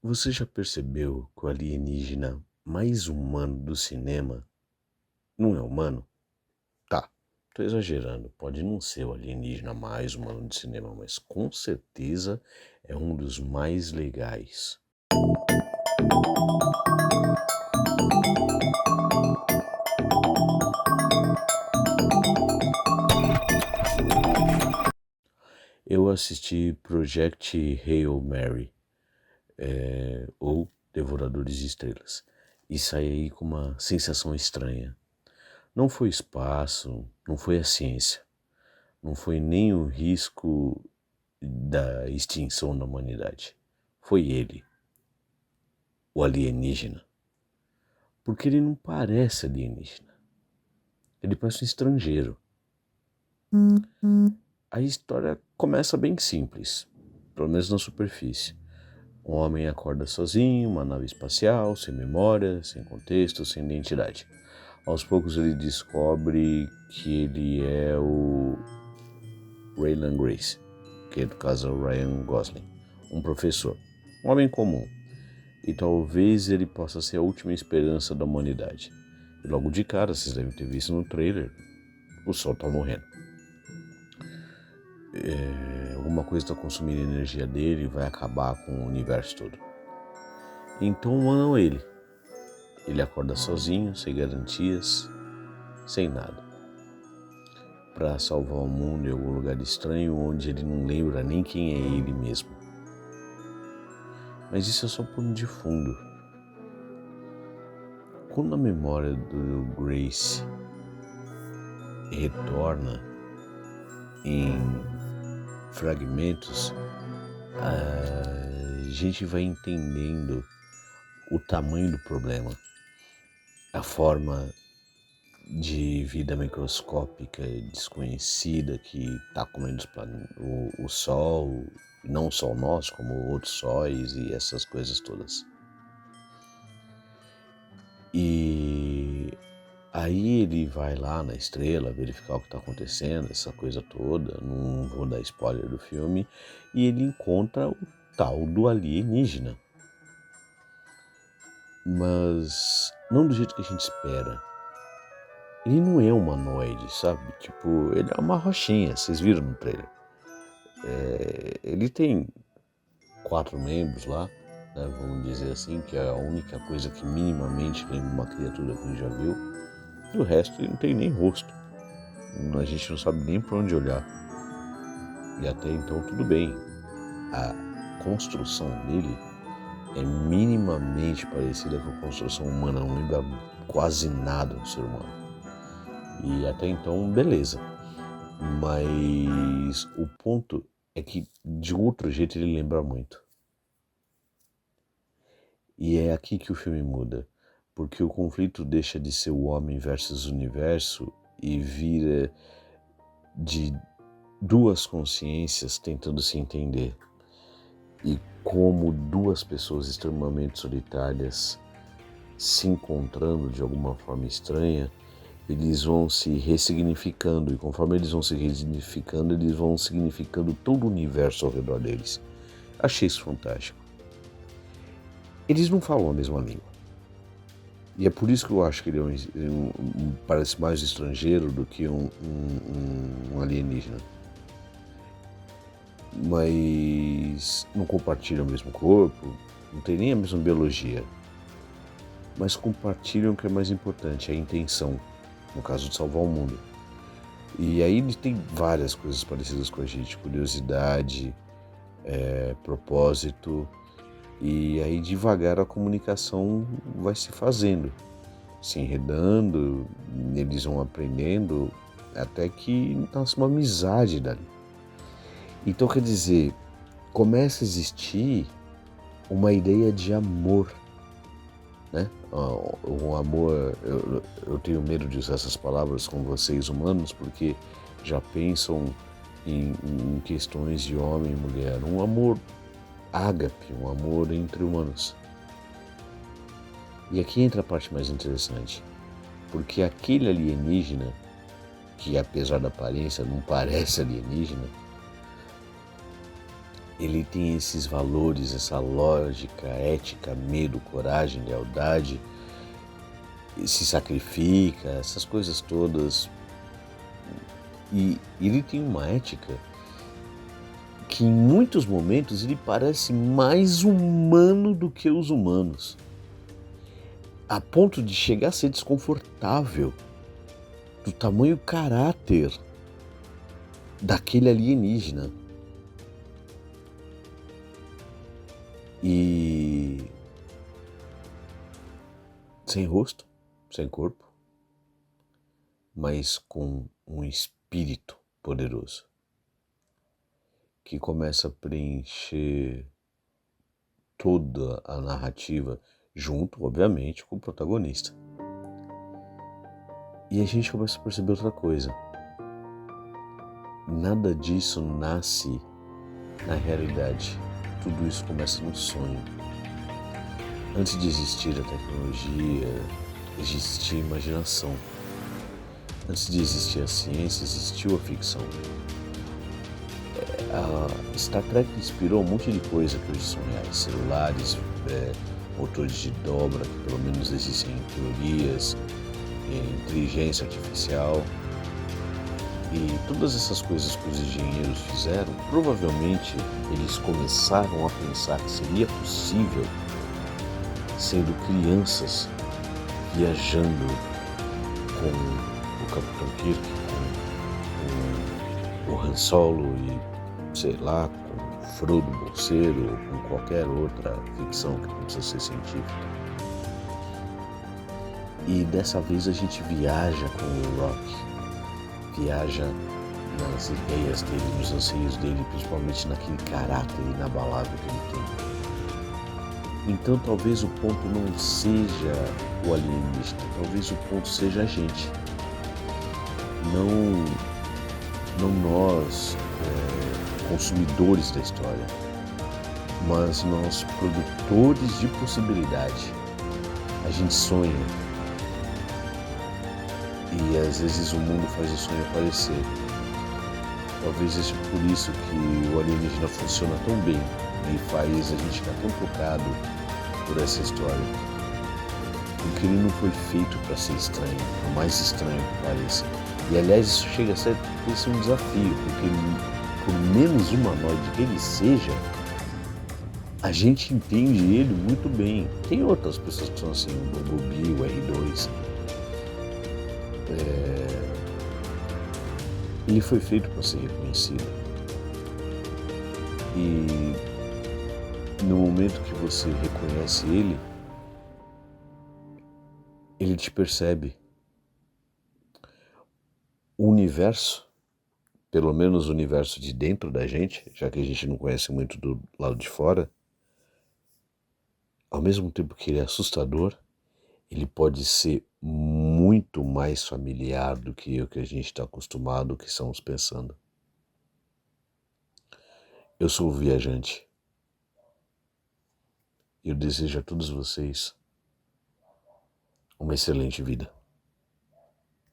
Você já percebeu que o alienígena mais humano do cinema não é humano? Tá, tô exagerando, pode não ser o alienígena mais humano do cinema, mas com certeza é um dos mais legais. Eu assisti Project Hail Mary, ou Devoradores de Estrelas, e saí aí com uma sensação estranha. Não foi espaço, não foi a ciência, não foi nem o risco da extinção da humanidade. Foi ele, o alienígena. Porque ele não parece alienígena. Ele parece um estrangeiro. A história começa bem simples, pelo menos na superfície. Um homem acorda sozinho, uma nave espacial, sem memória, sem contexto, sem identidade. Aos poucos ele descobre que ele é o Raylan Grace, que no caso é o Ryan Gosling, um professor, um homem comum. E talvez ele possa ser a última esperança da humanidade. E logo de cara, vocês devem ter visto no trailer, o sol tá morrendo. Alguma coisa está consumindo a energia dele e vai acabar com o universo todo. Então mandam ele. Ele acorda sozinho, sem garantias, sem nada. Para salvar o mundo em algum lugar estranho onde ele não lembra nem quem é ele mesmo. Mas isso é só pano de fundo. Quando a memória do Grace retorna em fragmentos, a gente vai entendendo o tamanho do problema, a forma de vida microscópica desconhecida que está comendo o Sol, não só o nosso, como outros sóis e essas coisas todas. E aí ele vai lá na estrela verificar o que está acontecendo, essa coisa toda, não vou dar spoiler do filme, e ele encontra o tal do alienígena. Mas não do jeito que a gente espera. Ele não é humanoide, sabe? Tipo, ele é uma rochinha, vocês viram no trailer. Ele tem 4 membros lá, né, vamos dizer assim, que é a única coisa que minimamente lembra uma criatura que a gente já viu. E o resto ele não tem nem rosto. A gente não sabe nem para onde olhar. E até então tudo bem. A construção dele é minimamente parecida com a construção humana, não lembra quase nada do ser humano. E até então, beleza. Mas o ponto é que de outro jeito ele lembra muito. E é aqui que o filme muda, porque o conflito deixa de ser o homem versus o universo e vira de duas consciências tentando se entender. E como duas pessoas extremamente solitárias se encontrando de alguma forma estranha, eles vão se ressignificando, e conforme eles vão se ressignificando, eles vão significando todo o universo ao redor deles. Achei isso fantástico. Eles não falam a mesma língua. E é por isso que eu acho que ele parece mais estrangeiro do que um alienígena. Mas não compartilham o mesmo corpo, não tem nem a mesma biologia. Mas compartilham o que é mais importante, a intenção, no caso de salvar o mundo. E aí ele tem várias coisas parecidas com a gente, curiosidade, propósito, e aí devagar a comunicação vai se fazendo, se enredando, eles vão aprendendo, até que nasce uma amizade dali. Então quer dizer, começa a existir uma ideia de amor, né? Um amor, eu tenho medo de usar essas palavras com vocês humanos, porque já pensam em questões de homem e mulher, um amor ágape, um amor entre humanos. E aqui entra a parte mais interessante, porque aquele alienígena, que apesar da aparência não parece alienígena, ele tem esses valores, essa lógica, ética, medo, coragem, lealdade, se sacrifica, essas coisas todas. E ele tem uma ética que em muitos momentos ele parece mais humano do que os humanos, a ponto de chegar a ser desconfortável do tamanho caráter daquele alienígena. E sem rosto, sem corpo, mas com um espírito poderoso que começa a preencher toda a narrativa junto, obviamente, com o protagonista. E a gente começa a perceber outra coisa. Nada disso nasce na realidade. Tudo isso começa num sonho. Antes de existir a tecnologia, existia a imaginação. Antes de existir a ciência, existiu a ficção. A Star Trek inspirou um monte de coisa que hoje são reais. Celulares, motores de dobra, que pelo menos existem em teorias, inteligência artificial. E todas essas coisas que os engenheiros fizeram, provavelmente eles começaram a pensar que seria possível sendo crianças viajando com o Capitão Kirk, com o Han Solo e, sei lá, com o Frodo Bolseiro ou com qualquer outra ficção que não precisa ser científica. E dessa vez a gente viaja com o Rock, viaja nas ideias dele, nos anseios dele, principalmente naquele caráter inabalável que ele tem. Então talvez o ponto não seja o alienígena, talvez o ponto seja a gente. Não nós, consumidores da história, mas nós produtores de possibilidade. A gente sonha. E às vezes o mundo faz o sonho aparecer. Talvez seja por isso que o alienígena funciona tão bem e faz a gente ficar tão tocado por essa história. Porque ele não foi feito para ser estranho, por mais estranho que pareça. E aliás, isso chega a ser um desafio, porque por menos humanoide que ele seja, a gente entende ele muito bem. Tem outras pessoas que são assim, o Bumblebee, o R2. Ele foi feito para ser reconhecido. E no momento que você reconhece ele te percebe. O universo, pelo menos o universo de dentro da gente, já que a gente não conhece muito do lado de fora, ao mesmo tempo que ele é assustador, ele pode ser muito mais familiar do que o que a gente está acostumado, o que estamos pensando. Eu sou o viajante. E eu desejo a todos vocês uma excelente vida.